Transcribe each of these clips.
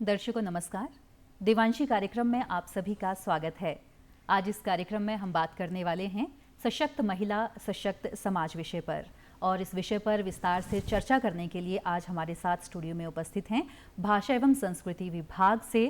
दर्शकों नमस्कार। देवांशी कार्यक्रम में आप सभी का स्वागत है। आज इस कार्यक्रम में हम बात करने वाले हैं सशक्त महिला सशक्त समाज विषय पर, और इस विषय पर विस्तार से चर्चा करने के लिए आज हमारे साथ स्टूडियो में उपस्थित हैं भाषा एवं संस्कृति विभाग से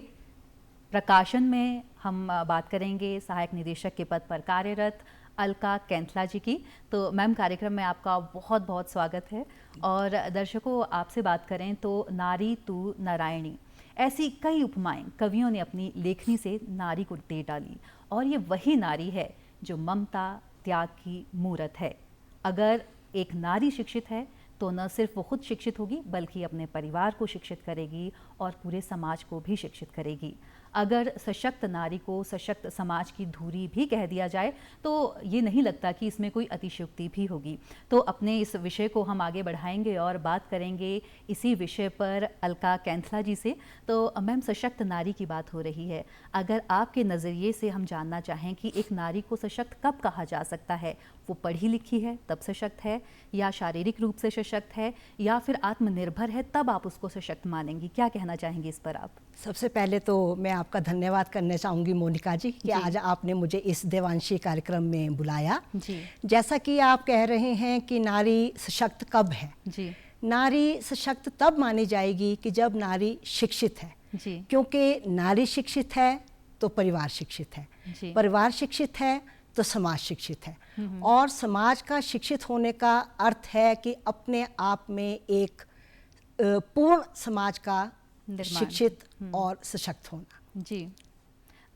प्रकाशन में हम बात करेंगे सहायक निदेशक के पद पर कार्यरत अलका कैंथला जी की। तो मैम, कार्यक्रम में आपका बहुत बहुत स्वागत है। और दर्शकों, आपसे बात करें तो नारी तू नारायणी, ऐसी कई उपमाएं कवियों ने अपनी लेखनी से नारी को दे डाली, और ये वही नारी है जो ममता त्याग की मूरत है। अगर एक नारी शिक्षित है तो न सिर्फ वो खुद शिक्षित होगी बल्कि अपने परिवार को शिक्षित करेगी और पूरे समाज को भी शिक्षित करेगी। अगर सशक्त नारी को सशक्त समाज की धुरी भी कह दिया जाए तो ये नहीं लगता कि इसमें कोई अतिशयोक्ति भी होगी। तो अपने इस विषय को हम आगे बढ़ाएंगे और बात करेंगे इसी विषय पर अलका कैंथला जी से। तो मैम, सशक्त नारी की बात हो रही है, अगर आपके नज़रिए से हम जानना चाहें कि एक नारी को सशक्त कब कहा जा सकता है? वो पढ़ी लिखी है तब सशक्त है, या शारीरिक रूप से सशक्त है, या फिर आत्मनिर्भर है तब आप उसको सशक्त मानेंगी? क्या कहना चाहेंगी इस पर आप? सबसे पहले तो मैं आपका धन्यवाद करना चाहूँगी मोनिका जी कि आज आपने मुझे इस देवांशी कार्यक्रम में बुलाया जी। जैसा कि आप कह रहे हैं कि नारी सशक्त कब है जी। नारी सशक्त तब मानी जाएगी कि जब नारी शिक्षित है जी। क्योंकि नारी शिक्षित है तो परिवार शिक्षित है, परिवार शिक्षित है तो समाज शिक्षित है, और समाज का शिक्षित होने का अर्थ है कि अपने आप में एक पूर्ण समाज का शिक्षित और सशक्त होना जी।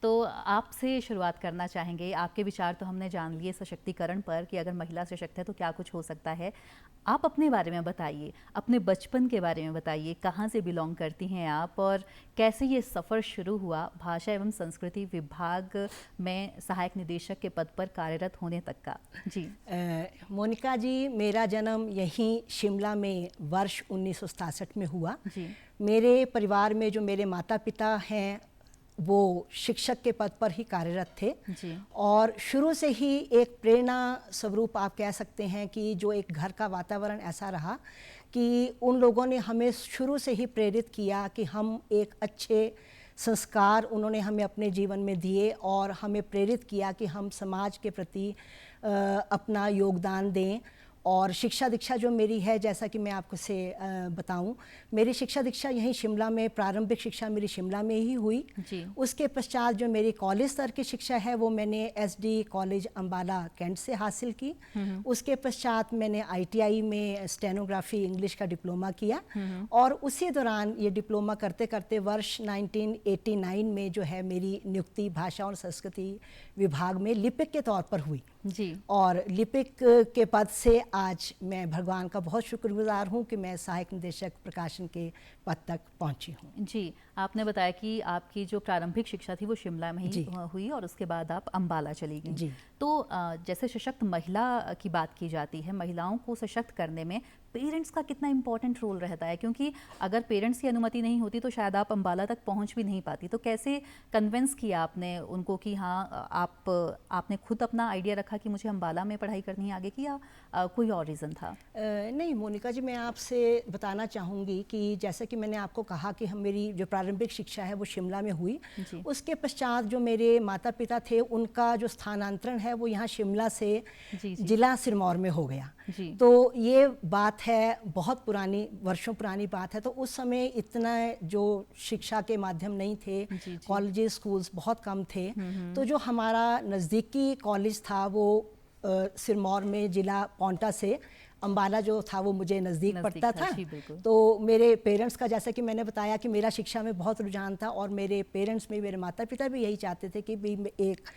तो आपसे शुरुआत करना चाहेंगे। आपके विचार तो हमने जान लिए सशक्तिकरण पर कि अगर महिला सशक्त है तो क्या कुछ हो सकता है। आप अपने बारे में बताइए, अपने बचपन के बारे में बताइए, कहाँ से बिलोंग करती हैं आप और कैसे ये सफ़र शुरू हुआ भाषा एवं संस्कृति विभाग में सहायक निदेशक के पद पर कार्यरत होने तक का जी। मोनिका जी, मेरा जन्म यहीं शिमला में वर्ष 1967 में हुआ जी। मेरे परिवार में जो मेरे माता पिता हैं वो शिक्षक के पद पर ही कार्यरत थे जी। और शुरू से ही एक प्रेरणा स्वरूप आप कह सकते हैं कि जो एक घर का वातावरण ऐसा रहा कि उन लोगों ने हमें शुरू से ही प्रेरित किया कि हम एक अच्छे संस्कार उन्होंने हमें अपने जीवन में दिए और हमें प्रेरित किया कि हम समाज के प्रति अपना योगदान दें। और शिक्षा दीक्षा जो मेरी है, जैसा कि मैं आपको से बताऊं, मेरी शिक्षा दीक्षा यहीं शिमला में, प्रारंभिक शिक्षा मेरी शिमला में ही हुई जी। उसके पश्चात जो मेरी कॉलेज स्तर की शिक्षा है वो मैंने एसडी कॉलेज अंबाला कैंट से हासिल की। उसके पश्चात मैंने आईटीआई में स्टेनोग्राफी इंग्लिश का डिप्लोमा किया, और उसी दौरान ये डिप्लोमा करते करते वर्ष 1989 में जो है मेरी नियुक्ति भाषा और संस्कृति विभाग में लिपिक के तौर पर हुई जी। और लिपिक के पद से आज मैं भगवान का बहुत शुक्रगुजार हूँ कि मैं सहायक निदेशक प्रकाशन के पद तक पहुँची हूँ जी। आपने बताया कि आपकी जो प्रारंभिक शिक्षा थी वो शिमला में ही हुई और उसके बाद आप अंबाला चली गई जी। तो जैसे सशक्त महिला की बात की जाती है, महिलाओं को सशक्त करने में पेरेंट्स का कितना इम्पोर्टेंट रोल रहता है? क्योंकि अगर पेरेंट्स की अनुमति नहीं होती तो शायद आप अंबाला तक पहुंच भी नहीं पाती। तो कैसे कन्विंस किया आपने उनको कि हाँ, आपने खुद अपना आइडिया रखा कि मुझे अंबाला में पढ़ाई करनी है आगे की, या कोई और रीज़न था? नहीं मोनिका जी, मैं आपसे बताना चाहूँगी कि जैसे कि मैंने आपको कहा कि मेरी जो प्रारंभिक शिक्षा है वो शिमला में हुई। उसके पश्चात जो मेरे माता पिता थे उनका जो स्थानांतरण है वो यहाँ शिमला से जिला सिरमौर में हो गया। तो ये बात है बहुत पुरानी, वर्षों पुरानी बात है। तो उस समय इतना जो शिक्षा के माध्यम नहीं थे, कॉलेजेस स्कूल्स बहुत कम थे। तो जो हमारा नज़दीकी कॉलेज था वो सिरमौर में जिला पौंटा से अंबाला जो था वो मुझे नज़दीक पड़ता था। तो मेरे पेरेंट्स का, जैसा कि मैंने बताया कि मेरा शिक्षा में बहुत रुझान था, और मेरे पेरेंट्स में मेरे माता पिता भी यही चाहते थे कि भी एक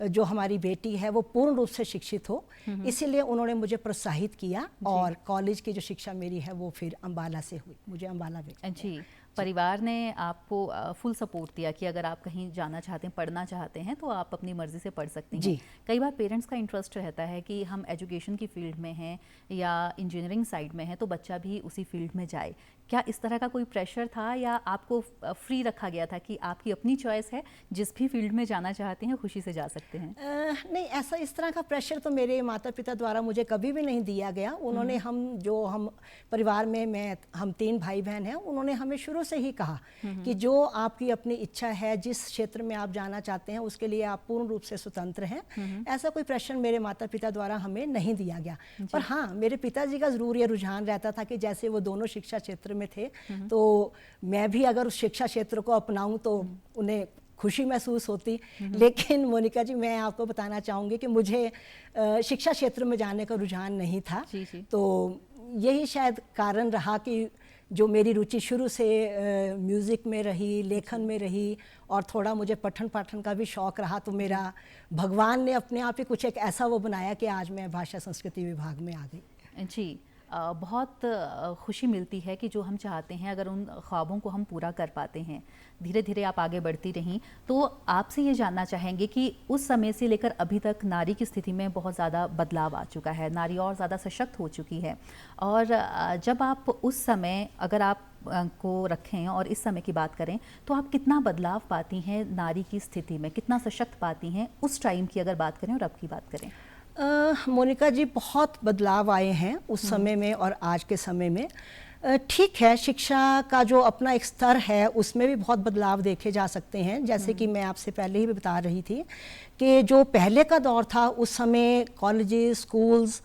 जो हमारी बेटी है वो पूर्ण रूप से शिक्षित हो। इसीलिए उन्होंने मुझे प्रोत्साहित किया और कॉलेज की जो शिक्षा मेरी है वो फिर अंबाला से हुई। मुझे अंबाला भेजा जी। परिवार ने आपको फुल सपोर्ट दिया कि अगर आप कहीं जाना चाहते हैं, पढ़ना चाहते हैं तो आप अपनी मर्जी से पढ़ सकती हैं। कई बार पेरेंट्स का इंटरेस्ट रहता है कि हम एजुकेशन की फील्ड में हैं या इंजीनियरिंग साइड में हैं तो बच्चा भी उसी फील्ड में जाए। क्या इस तरह का कोई प्रेशर था या आपको फ्री रखा गया था कि आपकी अपनी चॉइस है, जिस भी फील्ड में जाना चाहते हैं खुशी से जा सकते हैं? नहीं, ऐसा इस तरह का प्रेशर तो मेरे माता पिता द्वारा मुझे कभी भी नहीं दिया गया। उन्होंने हम परिवार में हम 3 भाई बहन हैं, उन्होंने हमें शुरू से ही कहा कि जो आपकी अपनी इच्छा है, जिस क्षेत्र में आप जाना चाहते हैं उसके लिए आप पूर्ण रूप से स्वतंत्र हैं। ऐसा कोई प्रेशर मेरे माता पिता द्वारा हमें नहीं दिया गया। पर हाँ, मेरे पिताजी का ज़रूर ये रुझान रहता था कि जैसे वो दोनों शिक्षा क्षेत्र में थे, तो मैं भी अगर उस शिक्षा क्षेत्र को अपनाऊं तो उन्हें खुशी महसूस होती। लेकिन मोनिका जी, मैं आपको बताना चाहूँगी कि मुझे शिक्षा क्षेत्र में जाने का रुझान नहीं था। तो यही शायद कारण रहा कि जो मेरी रुचि शुरू से म्यूज़िक में रही, लेखन में रही, और थोड़ा मुझे पठन पाठन का भी शौक़ रहा, तो मेरा भगवान ने अपने आप ही कुछ एक ऐसा वो बनाया कि आज मैं भाषा संस्कृति विभाग में आ गई। जी, बहुत खुशी मिलती है कि जो हम चाहते हैं अगर उन ख्वाबों को हम पूरा कर पाते हैं। धीरे धीरे आप आगे बढ़ती रहीं, तो आपसे ये जानना चाहेंगे कि उस समय से लेकर अभी तक नारी की स्थिति में बहुत ज़्यादा बदलाव आ चुका है, नारी और ज़्यादा सशक्त हो चुकी है। और जब आप उस समय अगर आप को रखें और इस समय की बात करें, तो आप कितना बदलाव पाती हैं नारी की स्थिति में, कितना सशक्त पाती हैं उस टाइम की अगर बात करें और अब की बात करें? मोनिका जी, बहुत बदलाव आए हैं उस समय में और आज के समय में। ठीक है, शिक्षा का जो अपना एक स्तर है उसमें भी बहुत बदलाव देखे जा सकते हैं। जैसे कि मैं आपसे पहले ही बता रही थी कि जो पहले का दौर था उस समय कॉलेजेस, स्कूल्स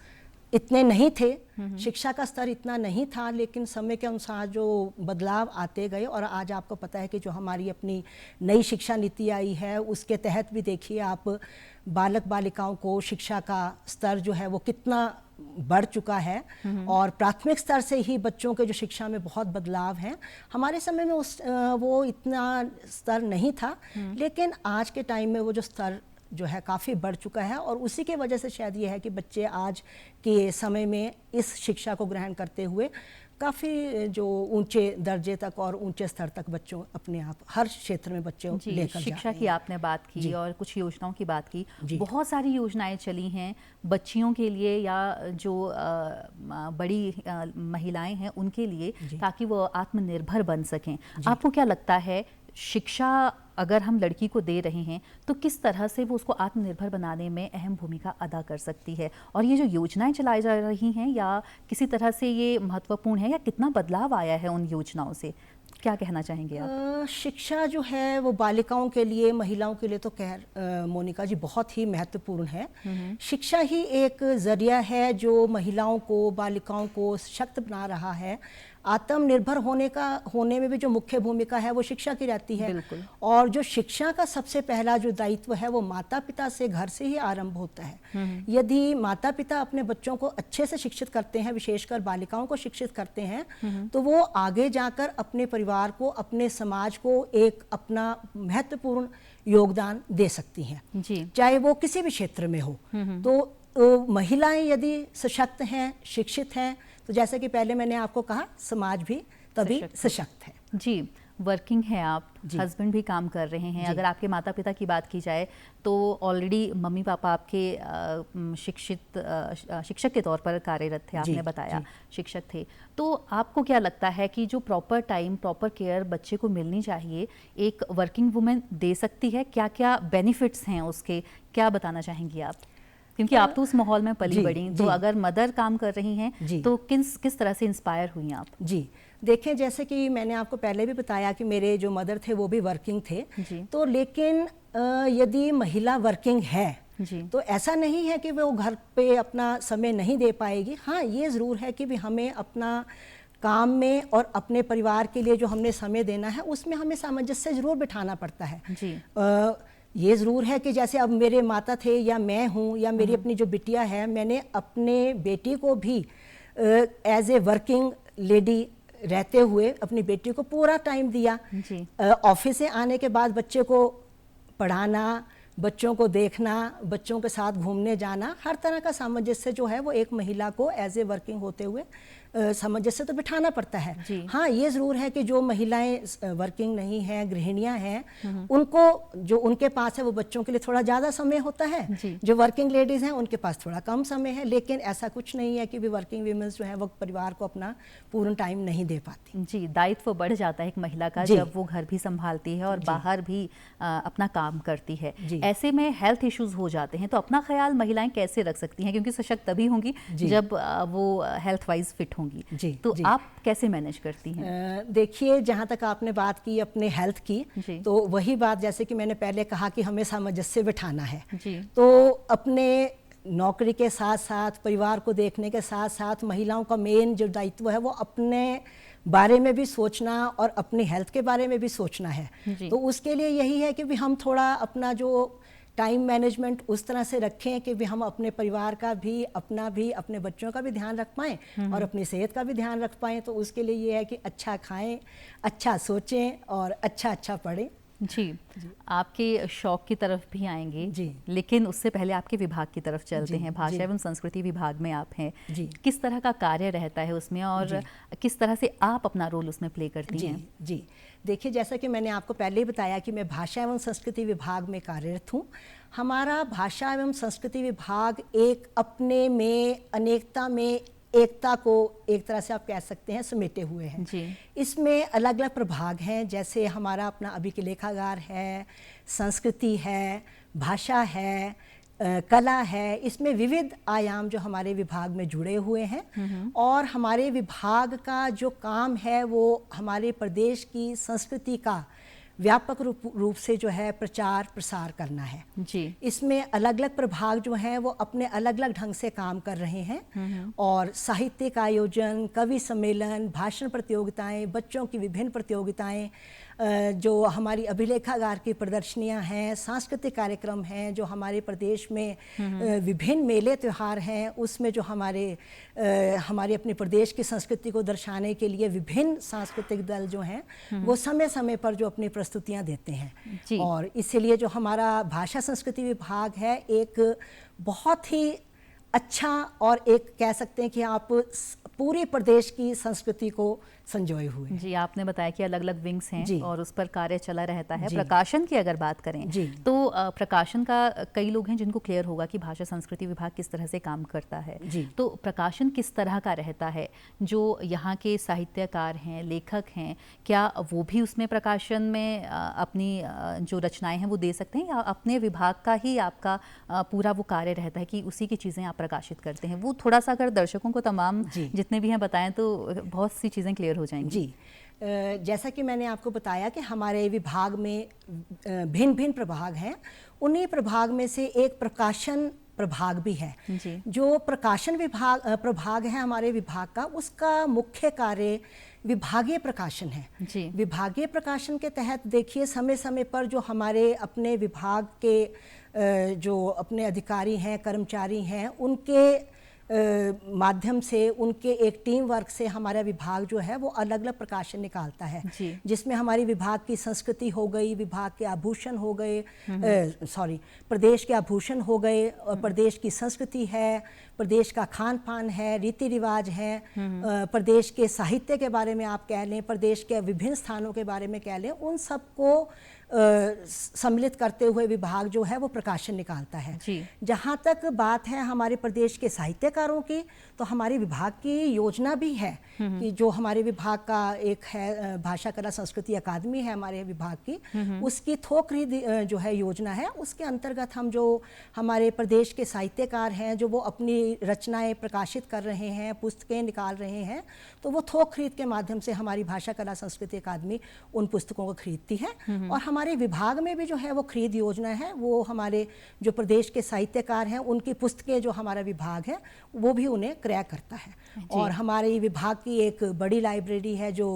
इतने नहीं थे, शिक्षा का स्तर इतना नहीं था, लेकिन समय के अनुसार जो बदलाव आते गए, और आज आपको पता है कि जो हमारी अपनी नई शिक्षा नीति आई है उसके तहत भी देखिए आप, बालक बालिकाओं को शिक्षा का स्तर जो है वो कितना बढ़ चुका है, और प्राथमिक स्तर से ही बच्चों के जो शिक्षा में बहुत बदलाव हैं। हमारे समय में वो इतना स्तर नहीं था, लेकिन आज के टाइम में वो जो स्तर जो है काफ़ी बढ़ चुका है, और उसी के वजह से शायद ये है कि बच्चे आज के समय में इस शिक्षा को ग्रहण करते हुए काफ़ी जो ऊंचे दर्जे तक और ऊंचे स्तर तक बच्चों अपने आप हर क्षेत्र में बच्चों लेकर शिक्षा की आपने बात की और कुछ योजनाओं की बात की। बहुत सारी योजनाएं चली हैं बच्चियों के लिए या जो बड़ी महिलाएं हैं उनके लिए, ताकि वो आत्मनिर्भर बन सकें। आपको क्या लगता है, शिक्षा अगर हम लड़की को दे रहे हैं तो किस तरह से वो उसको आत्मनिर्भर बनाने में अहम भूमिका अदा कर सकती है? और ये जो योजनाएं चलाई जा रही हैं, या किसी तरह से ये महत्वपूर्ण है, या कितना बदलाव आया है उन योजनाओं से, क्या कहना चाहेंगे आप? शिक्षा जो है वो बालिकाओं के लिए, महिलाओं के लिए तो खैर मोनिका जी बहुत ही महत्वपूर्ण है। शिक्षा ही एक जरिया है जो महिलाओं को, बालिकाओं को सशक्त बना रहा है। आत्मनिर्भर होने में भी जो मुख्य भूमिका है वो शिक्षा की रहती है। और जो शिक्षा का सबसे पहला जो दायित्व है वो माता पिता से, घर से ही आरंभ होता है। यदि माता पिता अपने बच्चों को अच्छे से शिक्षित करते हैं, विशेषकर बालिकाओं को शिक्षित करते हैं, तो वो आगे जाकर अपने परिवार को, अपने समाज को एक अपना महत्वपूर्ण योगदान दे सकती हैं, चाहे वो किसी भी क्षेत्र में हो। तो महिलाएं यदि सशक्त हैं, शिक्षित हैं, तो जैसे कि पहले मैंने आपको कहा, समाज भी तभी सशक्त है। जी, वर्किंग है आप, हस्बैंड भी काम कर रहे हैं। अगर आपके माता पिता की बात की जाए तो ऑलरेडी मम्मी पापा आपके शिक्षक के तौर पर कार्यरत थे, आपने बताया शिक्षक थे। तो आपको क्या लगता है कि जो प्रॉपर टाइम, प्रॉपर केयर बच्चे को मिलनी चाहिए, एक वर्किंग वुमेन दे सकती है? क्या क्या बेनिफिट्स हैं उसके, क्या बताना चाहेंगी आप? क्योंकि आप तो उस माहौल में पली बड़ी, तो अगर मदर काम कर रही हैं तो किस तरह से इंस्पायर हुई आप? जी, देखें, जैसे कि मैंने आपको पहले भी बताया कि मेरे जो मदर थे वो भी वर्किंग थे। तो लेकिन यदि महिला वर्किंग है तो ऐसा नहीं है कि वो घर पे अपना समय नहीं दे पाएगी। हाँ, ये ज़रूर है कि भी हमें अपना काम में और अपने परिवार के लिए जो हमने समय देना है उसमें हमें सामंजस्य ज़रूर बिठाना पड़ता है। ये ज़रूर है कि जैसे अब मेरे माता थे या मैं हूँ या मेरी अपनी जो बिटिया है, मैंने अपने बेटी को भी एज ए वर्किंग लेडी रहते हुए अपनी बेटी को पूरा टाइम दिया। ऑफिस से आने के बाद बच्चे को पढ़ाना, बच्चों को देखना, बच्चों के साथ घूमने जाना, हर तरह का सामंजस्य जो है वो एक महिला को एज ए वर्किंग होते हुए सामंजस्य तो बिठाना पड़ता है। हाँ, ये ज़रूर है कि जो महिलाएं वर्किंग नहीं हैं, गृहिणियां हैं, उनको जो उनके पास है वो बच्चों के लिए थोड़ा ज़्यादा समय होता है, जो वर्किंग लेडीज़ हैं उनके पास थोड़ा कम समय है। लेकिन ऐसा कुछ नहीं है कि भी वर्किंग वीमेंस जो है वो परिवार को अपना पूर्ण टाइम नहीं दे पाती। जी, दायित्व बढ़ जाता है एक महिला का जब वो घर भी संभालती है और बाहर भी अपना काम करती है। ऐसे में हेल्थ इश्यूज हो जाते हैं, तो अपना ख्याल महिलाएं कैसे रख सकती हैं, क्योंकि सशक्त तभी होंगी जब वो हेल्थ वाइज फिट होंगी। तो आप कैसे मैनेज करती हैं? देखिए, जहाँ तक आपने बात की अपने हेल्थ की, तो वही बात जैसे कि मैंने पहले कहा कि हमें सामंजस्य बिठाना है। तो अपने नौकरी के साथ साथ, परिवार को देखने के साथ साथ, महिलाओं का मेन जो दायित्व है वो अपने बारे में भी सोचना और अपनी हेल्थ के बारे में भी सोचना है। तो उसके लिए यही है कि भी हम थोड़ा अपना जो टाइम मैनेजमेंट उस तरह से रखें कि भी हम अपने परिवार का भी, अपना भी, अपने बच्चों का भी ध्यान रख पाएँ और अपनी सेहत का भी ध्यान रख पाएँ। तो उसके लिए ये है कि अच्छा खाएं, अच्छा सोचें और अच्छा पढ़ें। जी, आपके शौक की तरफ भी आएंगे जी, लेकिन उससे पहले आपके विभाग की तरफ चलते हैं। भाषा एवं संस्कृति विभाग में आप हैं जी। किस तरह का कार्य रहता है उसमें और किस तरह से आप अपना रोल उसमें प्ले करती हैं? जी, देखिए, जैसा कि मैंने आपको पहले ही बताया कि मैं भाषा एवं संस्कृति विभाग में कार्यरत हूँ। हमारा भाषा एवं संस्कृति विभाग एक अपने में अनेकता में एकता को एक तरह से आप कह सकते हैं समेटे हुए हैं जी। इसमें अलग अलग प्रभाग हैं, जैसे हमारा अपना अभिलेखागार है, संस्कृति है, भाषा है, कला है। इसमें विविध आयाम जो हमारे विभाग में जुड़े हुए हैं और हमारे विभाग का जो काम है वो हमारे प्रदेश की संस्कृति का व्यापक रूप से जो है प्रचार प्रसार करना है जी। इसमें अलग अलग प्रभाग जो हैं वो अपने अलग अलग ढंग से काम कर रहे हैं और साहित्यिक आयोजन, कवि सम्मेलन, भाषण प्रतियोगिताएं, बच्चों की विभिन्न प्रतियोगिताएं, जो हमारी अभिलेखागार की प्रदर्शनियां हैं, सांस्कृतिक कार्यक्रम हैं, जो हमारे प्रदेश में विभिन्न मेले त्यौहार हैं, उसमें जो हमारे अपने प्रदेश की संस्कृति को दर्शाने के लिए विभिन्न सांस्कृतिक दल जो हैं वो समय समय पर जो अपनी प्रस्तुतियां देते हैं। और इसीलिए जो हमारा भाषा संस्कृति विभाग है एक बहुत ही अच्छा और एक कह सकते हैं कि आप पूरे प्रदेश की संस्कृति को संजोए हुए जी। आपने बताया कि अलग अलग विंग्स हैं और उस पर कार्य चला रहता है। प्रकाशन की अगर बात करें तो प्रकाशन का कई लोग हैं जिनको क्लियर होगा कि भाषा संस्कृति विभाग किस तरह से काम करता है। तो प्रकाशन किस तरह का रहता है? जो यहाँ के साहित्यकार हैं, लेखक हैं, क्या वो भी उसमें प्रकाशन में अपनी जो रचनाएं हैं वो दे सकते हैं, या अपने विभाग का ही आपका पूरा वो कार्य रहता है कि उसी की चीज़ें आप प्रकाशित करते हैं? वो थोड़ा सा अगर दर्शकों को तमाम जितने भी हैं बताएं तो बहुत सी चीज़ें क्लियर हो जाएंगी जी। जैसा कि मैंने आपको बताया कि हमारे विभाग में भिन्न भिन्न प्रभाग हैं, उन्हीं प्रभाग में से एक प्रकाशन प्रभाग भी है जी। जो प्रकाशन प्रभाग है हमारे विभाग का, उसका मुख्य कार्य विभागीय प्रकाशन है जी। विभागीय प्रकाशन के तहत देखिए समय समय पर जो हमारे अपने विभाग के जो अपने अधिकारी हैं, कर्मचारी हैं, उनके माध्यम से, उनके एक टीम वर्क से हमारा विभाग जो है वो अलग अलग प्रकाशन निकालता है, जिसमें हमारी विभाग की संस्कृति हो गई, विभाग के आभूषण हो गए, प्रदेश के आभूषण हो गए, और प्रदेश की संस्कृति है, प्रदेश का खान पान है, रीति रिवाज है, प्रदेश के साहित्य के बारे में आप कह लें, प्रदेश के विभिन्न स्थानों के बारे में कह लें, उन सबको सम्मिलित करते हुए विभाग जो है वो प्रकाशन निकालता है। जहाँ तक बात है हमारे प्रदेश के साहित्यकारों की, तो हमारे विभाग की योजना भी है कि जो हमारे विभाग का एक है भाषा कला संस्कृति अकादमी है हमारे विभाग की, उसकी थोक खरीद जो है योजना है, उसके अंतर्गत हम जो हमारे प्रदेश के साहित्यकार हैं जो वो अपनी रचनाएं प्रकाशित कर रहे हैं, पुस्तकें निकाल रहे हैं, तो वो थोक खरीद के माध्यम से हमारी भाषा कला संस्कृति अकादमी उन पुस्तकों को खरीदती है। और हमारे विभाग में भी जो है वो खरीद योजना है, वो हमारे जो प्रदेश के साहित्यकार हैं उनकी पुस्तकें जो हमारा विभाग है वो भी उन्हें क्रय करता है। और हमारे विभाग की एक बड़ी लाइब्रेरी है जो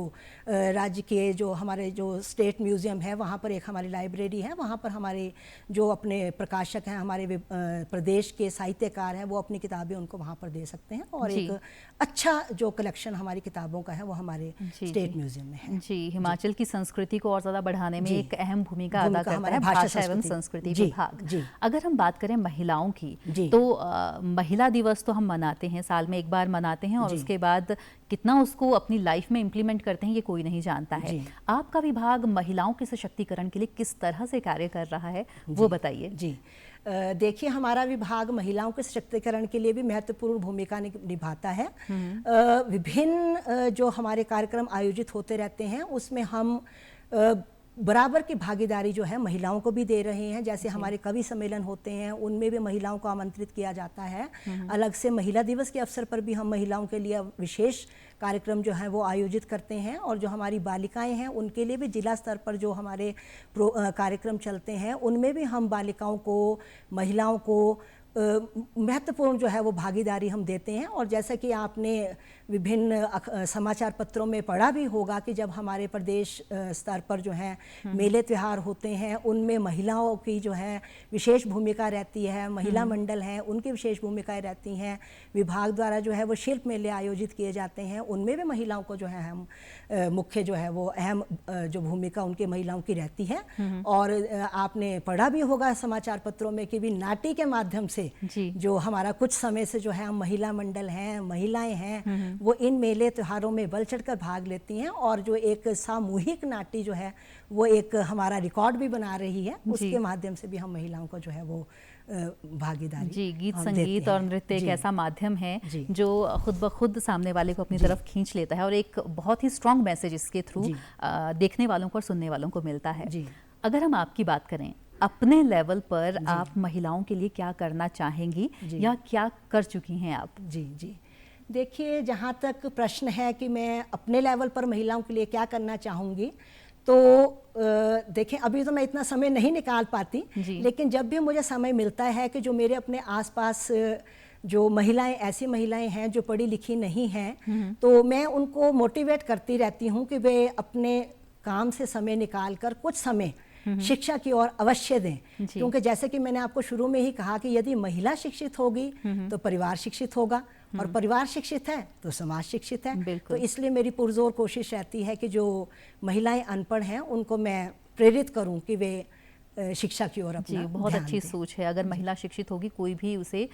राज्य के जो हमारे जो स्टेट म्यूज़ियम है वहाँ पर एक हमारी लाइब्रेरी है, वहाँ पर हमारे जो अपने प्रकाशक हैं, हमारे प्रदेश के साहित्यकार हैं, वो अपनी किताब किताबें उनको वहाँ पर दे सकते हैं। और एक अच्छा जो कलेक्शन हमारी किताबों का है वो हमारे स्टेट म्यूजियम में है। जी, हिमाचल की संस्कृति को और ज़्यादा बढ़ाने में एक अहम भूमिका अदा करता है भाषा एवं संस्कृति विभाग। अगर हम बात करें महिलाओं की, तो महिला दिवस तो हम मनाते हैं, साल में एक बार मनाते हैं, और उसके बाद कितना उसको अपनी लाइफ में इम्प्लीमेंट करते हैं ये कोई नहीं जानता है। आपका विभाग महिलाओं के सशक्तिकरण के लिए किस तरह से कार्य कर रहा है, वो बताइए। जी, देखिए, हमारा विभाग महिलाओं के सशक्तिकरण के लिए भी महत्वपूर्ण भूमिका निभाता है। विभिन्न जो हमारे कार्यक्रम आयोजित होते रहते हैं उसमें हम बराबर की भागीदारी जो है महिलाओं को भी दे रहे हैं। जैसे हमारे कवि सम्मेलन होते हैं, उनमें भी महिलाओं को आमंत्रित किया जाता है। अलग से महिला दिवस के अवसर पर भी हम महिलाओं के लिए विशेष कार्यक्रम जो है वो आयोजित करते हैं। और जो हमारी बालिकाएं हैं उनके लिए भी जिला स्तर पर जो हमारे कार्यक्रम चलते हैं उनमें भी हम बालिकाओं को, महिलाओं को महत्वपूर्ण जो है वो भागीदारी हम देते हैं। और जैसा कि आपने विभिन्न समाचार पत्रों में पढ़ा भी होगा कि जब हमारे प्रदेश स्तर पर जो है मेले त्यौहार होते हैं उनमें महिलाओं की जो है विशेष भूमिका रहती है। महिला मंडल हैं, उनकी विशेष भूमिकाएं रहती हैं। विभाग द्वारा जो है वो शिल्प मेले आयोजित किए जाते हैं, उनमें भी महिलाओं को जो है हम मुख्य जो है वो अहम जो भूमिका उनकी महिलाओं की रहती है। और आपने पढ़ा भी होगा समाचार पत्रों में कि भी नाटी के माध्यम से जो हमारा कुछ समय से जो है हम महिला मंडल हैं, महिलाएं हैं, वो इन मेले त्योहारों में बढ़ चढ़कर भाग लेती हैं। और जो एक सामूहिक नाटी जो है वो एक हमारा रिकॉर्ड भी बना रही है, उसके माध्यम से भी हम महिलाओं को जो है वो भागीदारी जी, गीत संगीत और नृत्य एक ऐसा माध्यम है जो खुद ब खुद सामने वाले को अपनी तरफ खींच लेता है, और एक बहुत ही स्ट्रॉन्ग मैसेज इसके थ्रू देखने वालों को और सुनने वालों को मिलता है। अगर हम आपकी बात करें, अपने लेवल पर आप महिलाओं के लिए क्या करना चाहेंगी या क्या कर चुकी हैं आप? जी, देखिए, जहाँ तक प्रश्न है कि मैं अपने लेवल पर महिलाओं के लिए क्या करना चाहूँगी, तो देखें, अभी तो मैं इतना समय नहीं निकाल पाती, लेकिन जब भी मुझे समय मिलता है कि जो मेरे अपने आसपास जो महिलाएं, ऐसी महिलाएं हैं जो पढ़ी लिखी नहीं हैं, तो मैं उनको मोटिवेट करती रहती हूँ कि वे अपने काम से समय निकाल कर कुछ समय शिक्षा की ओर अवश्य दें। क्योंकि जैसे कि मैंने आपको शुरू में ही कहा कि यदि महिला शिक्षित होगी तो परिवार शिक्षित होगा, और परिवार शिक्षित है तो समाज शिक्षित है। तो इसलिए मेरी पुरजोर कोशिश रहती है कि जो महिलाएं अनपढ़ हैं उनको मैं प्रेरित करूं कि वे शिक्षा की ओर अपना बहुत अच्छी सोच है। अगर महिला शिक्षित होगी, कोई भी उसे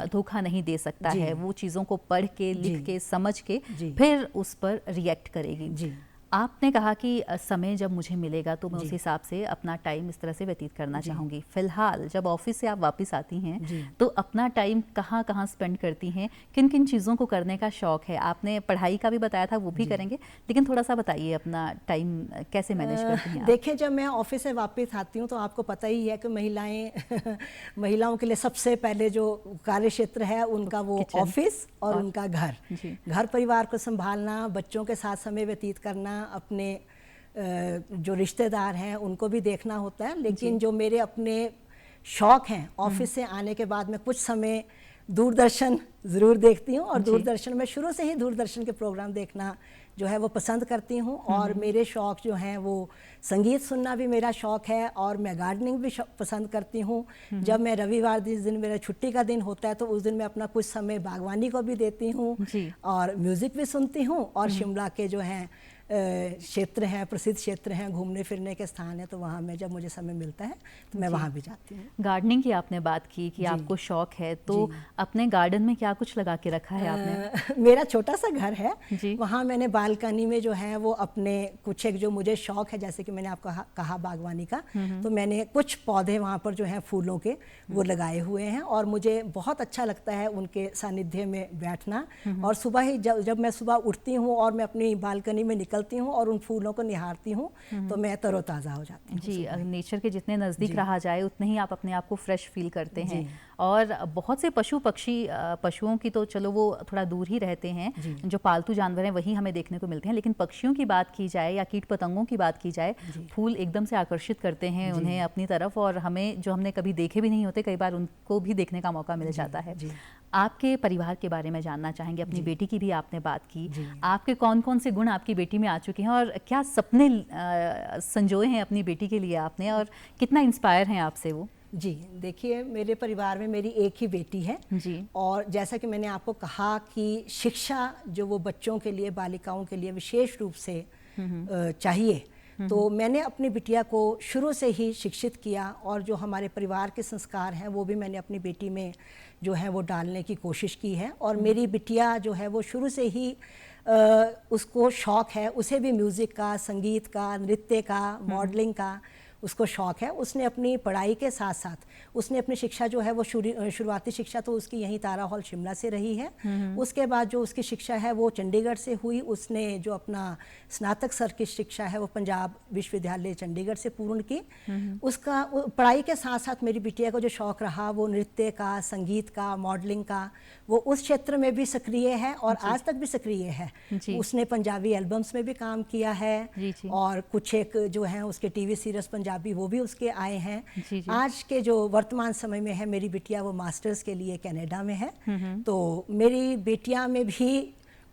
धोखा नहीं दे सकता है। वो चीज़ों को पढ़ के, लिख के, समझ के फिर उस पर रिएक्ट करेगी। आपने कहा कि समय जब मुझे मिलेगा तो मैं उस हिसाब से अपना टाइम इस तरह से व्यतीत करना चाहूँगी। फिलहाल जब ऑफिस से आप वापस आती हैं तो अपना टाइम कहाँ कहाँ स्पेंड करती हैं, किन किन चीज़ों को करने का शौक है? आपने पढ़ाई का भी बताया था, वो भी करेंगे, लेकिन थोड़ा सा बताइए अपना टाइम कैसे मैनेज करती हैं? देखिए, जब मैं ऑफिस से वापस आती हूँ तो आपको पता ही है कि महिलाओं के लिए सबसे पहले जो कार्य क्षेत्र है उनका वो ऑफिस और उनका घर परिवार को संभालना, बच्चों के साथ समय व्यतीत करना, अपने जो रिश्तेदार हैं उनको भी देखना होता है। लेकिन जो मेरे अपने शौक हैं, ऑफिस से आने के बाद मैं कुछ समय दूरदर्शन ज़रूर देखती हूँ। और दूरदर्शन में शुरू से ही दूरदर्शन के प्रोग्राम देखना जो है वो पसंद करती हूँ। और मेरे शौक जो हैं वो संगीत सुनना भी मेरा शौक है, और मैं गार्डनिंग भी पसंद करती हूँ। जब मैं रविवार जिस दिन मेरा छुट्टी का दिन होता है तो उस दिन मैं अपना कुछ समय बागवानी को भी देती हूँ, और म्यूज़िक भी सुनती हूँ। और शिमला के जो हैं क्षेत्र हैं, प्रसिद्ध क्षेत्र हैं, घूमने फिरने के स्थान है, तो वहाँ में जब मुझे समय मिलता है तो मैं वहाँ भी जाती हूँ। गार्डनिंग की आपने बात की कि आपको शौक है, तो अपने गार्डन में क्या कुछ लगा के रखा है आपने? मेरा छोटा सा घर है, वहाँ मैंने बालकनी में जो है वो अपने कुछ एक जो मुझे शौक है, जैसे कि मैंने आपको कहा बागवानी का, तो मैंने कुछ पौधे वहाँ पर जो हैं फूलों के वो लगाए हुए हैं। और मुझे बहुत अच्छा लगता है उनके सानिध्य में बैठना। और सुबह ही जब मैं सुबह उठती हूँ और मैं अपनी बालकनी में निकलती हूँ और उन फूलों को निहारती हूँ तो मैं तरोताज़ा हो जाती हूँ। जी, नेचर के जितने नज़दीक रहा जाए उतने ही आप अपने आप को फ्रेश फील करते हैं। और बहुत से पशु पक्षी, पशुओं की तो चलो वो थोड़ा दूर ही रहते हैं, जो पालतू जानवर हैं वही हमें देखने को मिलते हैं, लेकिन पक्षियों की बात की जाए या कीट पतंगों की बात की जाए, फूल एकदम से आकर्षित करते हैं उन्हें अपनी तरफ, और हमें जो हमने कभी देखे भी नहीं होते कई बार उनको भी देखने का मौका मिल जाता है। आपके परिवार के बारे में जानना चाहेंगे, अपनी बेटी की भी आपने बात की, आपके कौन कौन से गुण आपकी बेटी में आ चुके हैं, और क्या सपने संजोए हैं अपनी बेटी के लिए आपने, और कितना इंस्पायर हैं आपसे वो? जी, देखिए मेरे परिवार में मेरी एक ही बेटी है जी। और जैसा कि मैंने आपको कहा कि शिक्षा जो वो बच्चों के लिए, बालिकाओं के लिए विशेष रूप से चाहिए, तो मैंने अपनी बिटिया को शुरू से ही शिक्षित किया और जो हमारे परिवार के संस्कार हैं वो भी मैंने अपनी बेटी में जो है वो डालने की कोशिश की है। और मेरी बिटिया जो है वो शुरू से ही उसको शौक़ है, उसे भी म्यूज़िक का, संगीत का, नृत्य का, मॉडलिंग का उसको शौक़ है। उसने अपनी पढ़ाई के साथ साथ उसने अपनी शिक्षा जो है वो शुरुआती शिक्षा तो उसकी यहीं तारा हॉल शिमला से रही है। उसके बाद जो उसकी शिक्षा है वो चंडीगढ़ से हुई। उसने जो अपना स्नातक स्तर की शिक्षा है वो पंजाब विश्वविद्यालय चंडीगढ़ से पूर्ण की। उसका पढ़ाई के साथ साथ मेरी बिटिया को जो शौक़ रहा वो नृत्य का, संगीत का, मॉडलिंग का, वो उस क्षेत्र में भी सक्रिय है और आज तक भी सक्रिय है। उसने पंजाबी एल्बम्स में भी काम किया है और कुछ एक जो है उसके टीवी सीरीज पंजाबी वो भी उसके आए हैं। आज के जो वर्तमान समय में है मेरी बिटिया वो मास्टर्स के लिए कनाडा में है। तो मेरी बेटियां में भी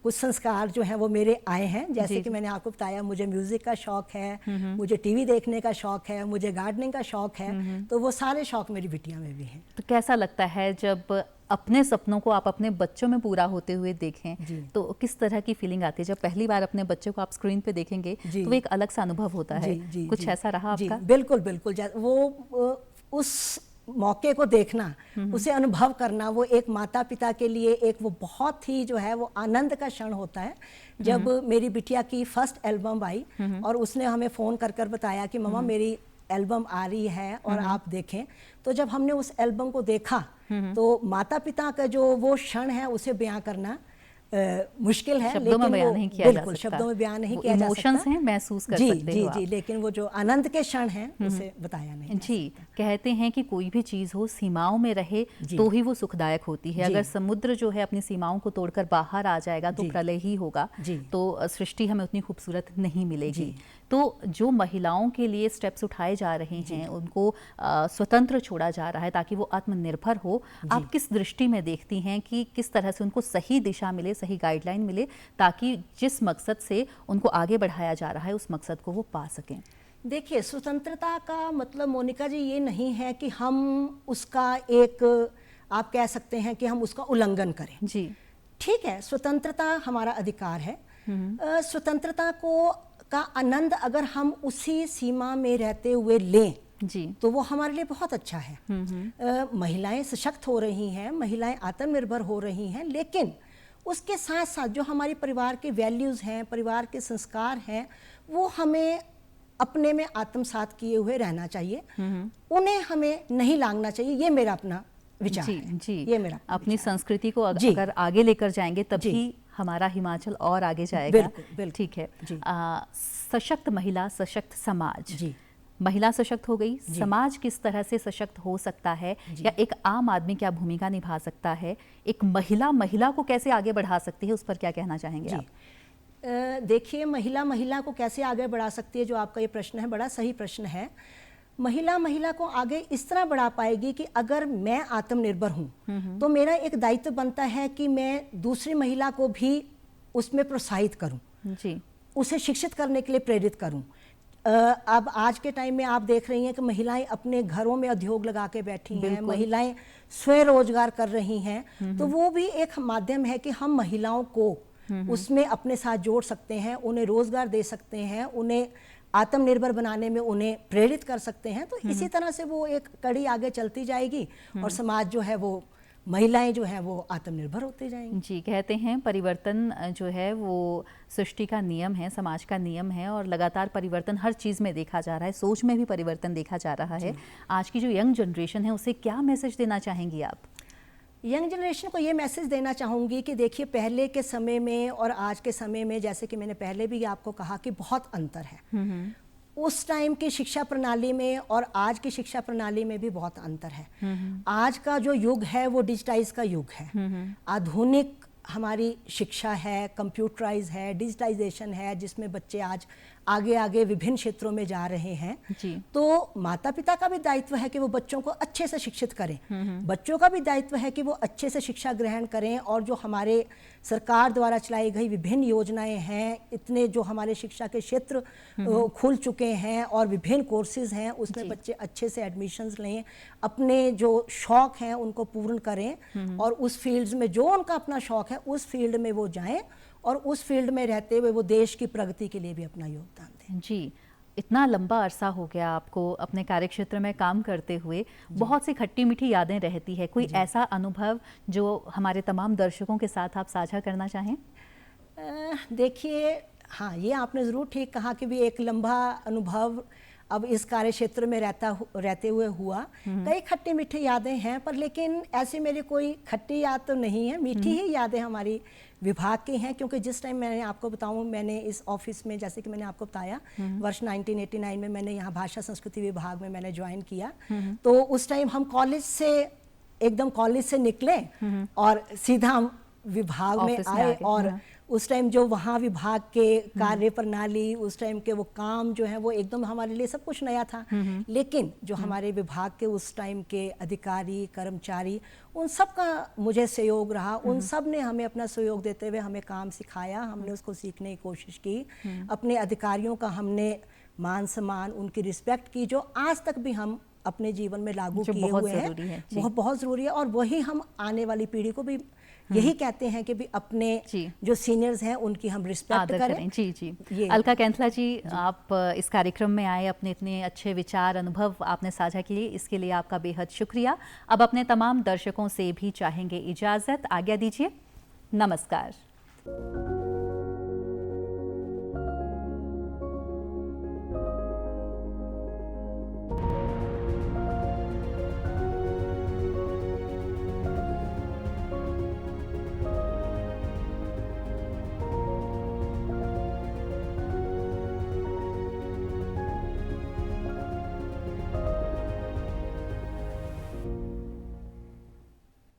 कुछ संस्कार जो हैं वो मेरे आए हैं। जैसे कि मैंने आपको बताया मुझे म्यूज़िक का शौक़ है, मुझे टीवी देखने का शौक़ है, मुझे गार्डनिंग का शौक़ है, तो वो सारे शौक़ मेरी बिटिया में भी हैं। तो कैसा लगता है जब अपने सपनों को आप अपने बच्चों में पूरा होते हुए देखें, तो किस तरह की फीलिंग आती है जब पहली बार अपने बच्चे को आप स्क्रीन पे देखेंगे? तो एक अलग सा अनुभव होता है। कुछ ऐसा रहा आपका? बिल्कुल बिल्कुल। वो उस मौके को देखना, उसे अनुभव करना, वो एक माता पिता के लिए एक वो बहुत ही जो है वो आनंद का क्षण होता है। जब मेरी बिटिया की फर्स्ट एल्बम आई और उसने हमें फ़ोन कर कर बताया कि मम्मा मेरी एल्बम आ रही है और आप देखें, तो जब हमने उस एल्बम को देखा तो माता पिता का जो वो क्षण है उसे बयां करना मुश्किल है, शब्दों में बयान नहीं किया जा सकता। शब्दों में बयान नहीं किया जा सकता। इमोशंस हैं, महसूस कर सकते हो आप। जी, लेकिन वो जो आनंद के क्षण हैं उसे बताया नहीं जी। कहते हैं कि कोई भी चीज़ हो सीमाओं में रहे तो ही वो सुखदायक होती है। अगर समुद्र जो है अपनी सीमाओं को तोड़कर बाहर आ जाएगा तो प्रलय ही होगा, तो सृष्टि हमें उतनी खूबसूरत नहीं मिलेगी। तो जो महिलाओं के लिए स्टेप्स उठाए जा रहे हैं, उनको स्वतंत्र छोड़ा जा रहा है ताकि वो आत्मनिर्भर हो, आप किस दृष्टि में देखती हैं कि किस तरह से उनको सही दिशा मिले, सही गाइडलाइन मिले, ताकि जिस मकसद से उनको आगे बढ़ाया जा रहा है उस मकसद को वो पा सकें? देखिए, स्वतंत्रता का मतलब मोनिका जी ये नहीं है कि हम उसका एक, आप कह सकते हैं कि हम उसका उल्लंघन करें। जी ठीक है, स्वतंत्रता हमारा अधिकार है। स्वतंत्रता का आनंद अगर हम उसी सीमा में रहते हुए लें तो वो हमारे लिए बहुत अच्छा है। महिलाएं सशक्त हो रही हैं, महिलाएं आत्मनिर्भर हो रही हैं, लेकिन उसके साथ साथ जो हमारी परिवार के वैल्यूज़ हैं, परिवार के संस्कार हैं, वो हमें अपने में आत्मसात किए हुए रहना चाहिए। उन्हें हमें नहीं लांघना चाहिए। ये मेरा अपना विचार है। जी, ये मेरा अपनी संस्कृति को अगर आगे लेकर जाएंगे तभी हमारा हिमाचल और आगे जाएगा। बिल्कुल, ठीक है। सशक्त महिला, सशक्त समाज। जी, महिला सशक्त हो गई, समाज किस तरह से सशक्त हो सकता है, या एक आम आदमी क्या भूमिका निभा सकता है, एक महिला को कैसे आगे बढ़ा सकती है, उस पर क्या कहना चाहेंगे आप? देखिए, महिला को कैसे आगे बढ़ा सकती है, जो आपका ये प्रश्न है बड़ा सही प्रश्न है। महिला को आगे इस तरह बढ़ा पाएगी कि अगर मैं आत्मनिर्भर हूँ तो मेरा एक दायित्व बनता है कि मैं दूसरी महिला को भी उसमें प्रोत्साहित करूँ, उसे शिक्षित करने के लिए प्रेरित करूँ। अब आज के टाइम में आप देख रही हैं कि महिलाएं अपने घरों में उद्योग लगा के बैठी हैं, महिलाएं स्वयं रोजगार कर रही हैं, तो वो भी एक माध्यम है कि हम महिलाओं को उसमें अपने साथ जोड़ सकते हैं, उन्हें रोजगार दे सकते हैं, उन्हें आत्मनिर्भर बनाने में उन्हें प्रेरित कर सकते हैं। तो इसी तरह से वो एक कड़ी आगे चलती जाएगी और समाज जो है वो, महिलाएं जो हैं वो आत्मनिर्भर होते जाएंगी। जी, कहते हैं परिवर्तन जो है वो सृष्टि का नियम है, समाज का नियम है, और लगातार परिवर्तन हर चीज़ में देखा जा रहा है, सोच में भी परिवर्तन देखा जा रहा है। आज की जो यंग जनरेशन है उसे क्या मैसेज देना चाहेंगी आप? यंग जनरेशन को ये मैसेज देना चाहूँगी कि देखिए, पहले के समय में और आज के समय में, जैसे कि मैंने पहले भी आपको कहा कि बहुत अंतर है। उस टाइम की शिक्षा प्रणाली में और आज की शिक्षा प्रणाली में भी बहुत अंतर है। आज का जो युग है वो डिजिटाइज का युग है। आधुनिक हमारी शिक्षा है, कंप्यूटराइज है, डिजिटाइजेशन है, जिसमें बच्चे आज आगे आगे विभिन्न क्षेत्रों में जा रहे हैं जी। तो माता पिता का भी दायित्व है कि वो बच्चों को अच्छे से शिक्षित करें, बच्चों का भी दायित्व है कि वो अच्छे से शिक्षा ग्रहण करें। और जो हमारे सरकार द्वारा चलाई गई विभिन्न योजनाएं हैं, इतने जो हमारे शिक्षा के क्षेत्र खुल चुके हैं और विभिन्न कोर्सेज हैं, उसमें बच्चे अच्छे से एडमिशन्स लें, अपने जो शौक हैं उनको पूर्ण करें और उस फील्ड्स में जो उनका अपना शौक है उस फील्ड में वो जाएं और उस फील्ड में रहते हुए वो देश की प्रगति के लिए भी अपना योगदान दें। जी, इतना लंबा अरसा हो गया आपको अपने कार्यक्षेत्र में काम करते हुए, बहुत सी खट्टी मीठी यादें रहती है, कोई ऐसा अनुभव जो हमारे तमाम दर्शकों के साथ आप साझा करना चाहें? देखिए, हाँ, ये आपने ज़रूर ठीक कहा कि भी एक लंबा अनुभव अब इस कार्य क्षेत्र में रहते हुए हुआ। कई खट्टी मीठी यादें हैं, पर लेकिन ऐसी मेरी कोई खट्टी याद तो नहीं है, मीठी ही यादें हमारी विभाग की हैं। क्योंकि जिस टाइम मैंने आपको बताऊं, मैंने इस ऑफिस में, जैसे कि मैंने आपको बताया, वर्ष 1989 में मैंने यहाँ भाषा संस्कृति विभाग में मैंने ज्वाइन किया। तो उस टाइम हम एकदम कॉलेज से निकले और सीधा हम विभाग में आए और उस टाइम जो वहाँ विभाग के कार्य प्रणाली, उस टाइम के वो काम जो है वो एकदम हमारे लिए सब कुछ नया था। लेकिन जो हमारे विभाग के उस टाइम के अधिकारी, कर्मचारी, उन सब का मुझे सहयोग रहा। उन सब ने हमें अपना सहयोग देते हुए हमें काम सिखाया, हमने उसको सीखने की कोशिश की। अपने अधिकारियों का हमने मान सम्मान, उनकी रिस्पेक्ट की, जो आज तक भी हम अपने जीवन में लागू किए हुए हैं। वो बहुत ज़रूरी है और वही हम आने वाली पीढ़ी को भी यही कहते हैं कि भी अपने जो सीनियर्स हैं उनकी हम रिस्पेक्ट करें। जी जी। अलका कैंथला जी, आप इस कार्यक्रम में आए, अपने इतने अच्छे विचार, अनुभव आपने साझा किए, इसके लिए आपका बेहद शुक्रिया। अब अपने तमाम दर्शकों से भी चाहेंगे इजाज़त, आज्ञा दीजिए, नमस्कार।